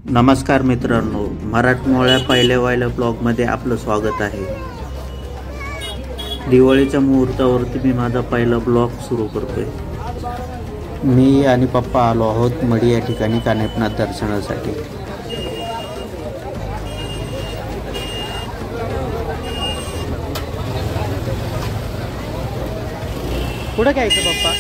नमस्कार मित्रांनो, मराठमोळ्या पहिल्या वाहिल्या ब्लॉगमध्ये आपलं स्वागत आहे। दिवाळीच्या मुहूर्तावरती मी माझा पहिला ब्लॉग सुरू करतोय। मी आणि पप्पा आलो आहोत मडी या ठिकाणी कानिफनाथ दर्शनासाठी। पुढे काय आहे पप्पा?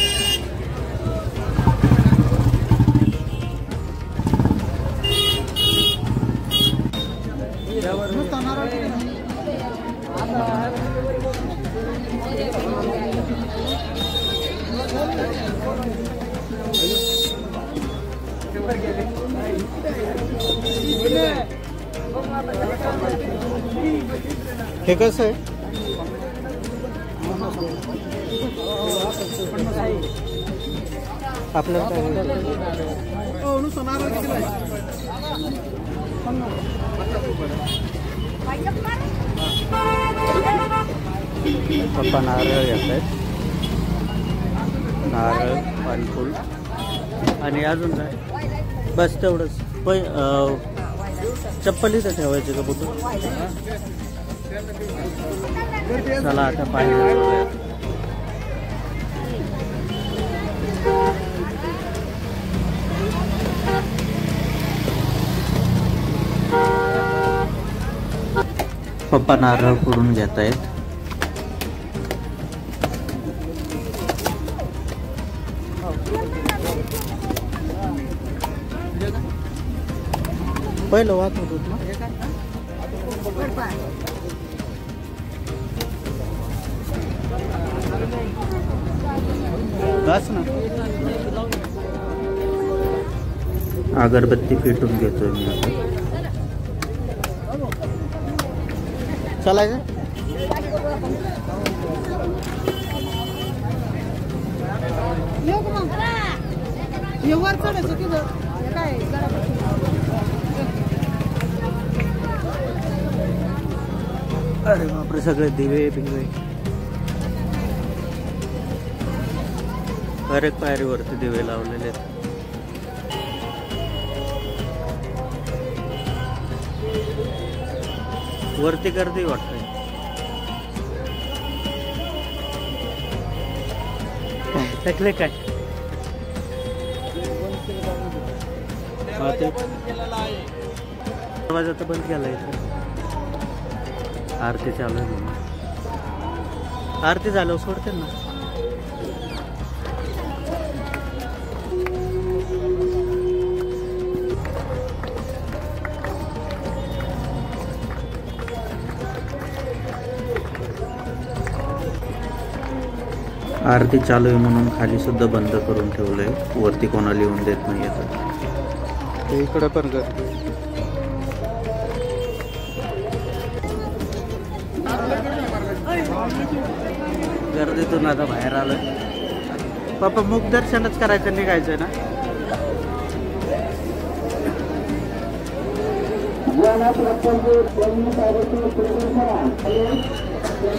हे कसं आहे? आपल्याला पप्पा नारळ येत आहेत, नारळ पानफुल आणि अजून काय बस तेवढंच। पण चप्पल इथं ठेवायची का बुटू? चला आता पाहिजे। पप्पा नारळ फोडून घेत आहेत। पहिलं वाच होत ना बस ना। अगरबत्ती पेटून घेतोय मी आता। चालायचं अरे बापरे, सगळे दिवे बिवे हर एक पायरीवरती दिवे लावलेले आहेत। वरती गर्दी वाटतंय। टाकले काय? दरवाजा तर बंद केला इथं। आरती चालू आहे म्हणून। आरती झाल्यावर सोडते ना। आरती चालू आहे म्हणून खाली सुद्धा बंद करून ठेवलंय, वरती कोणाला येऊन देत नाही येतात। इकडे पण गर्दीतून आता बाहेर आलोय। पप्पा मुख दर्शनच करायचं, निघायचंय ना?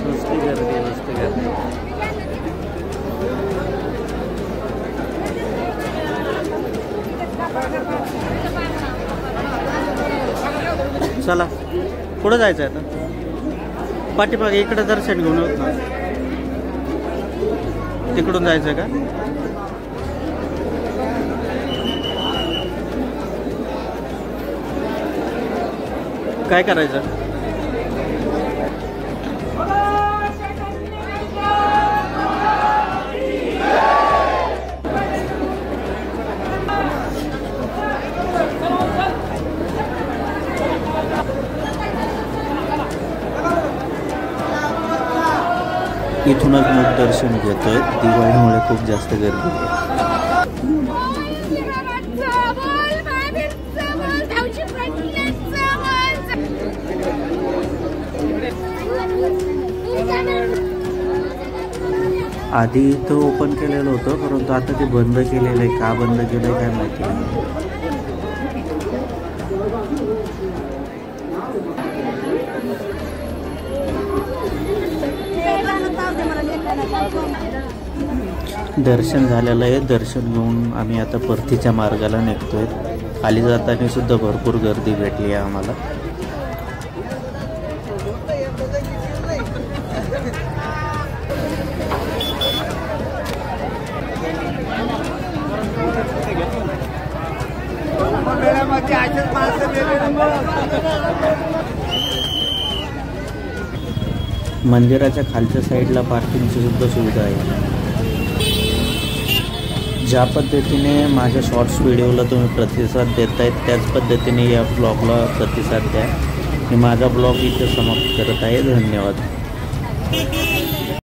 नुसती गर्दी, नुसती गर्दी। चला पुढे जायचं आहे आता। पाठीमागे इकडे दर्शन घेऊन होत ना, तिकडून जायचं का? काय करायचं? इथूनच मुख दर्शन घेतोय। दिवाळीमुळे खूप जास्त गर्दी आहे। आधी इथं ओपन केलेलं होतं, परंतु आता ते बंद केलेलं आहे। का बंद केलंय काय माहिती नाही। दर्शन झालेलं आहे। दर्शन घेऊन आम्ही आता परतीच्या मार्गाला निघतोय। खाली जाताना सुद्धा भरपूर गर्दी भेटली आहे आम्हाला. मंदिराच्या खालच्या साईडला पार्किंगची सुद्धा सुविधा आहे. ज्या पद्धतीने माझ्या शॉर्ट्स व्हिडिओला तुम्ही प्रतिसाद देतायत त्याच पद्धतीने या ब्लॉगला प्रतिसाद द्या. मी माझा ब्लॉग इथे समाप्त करत आहे. धन्यवाद.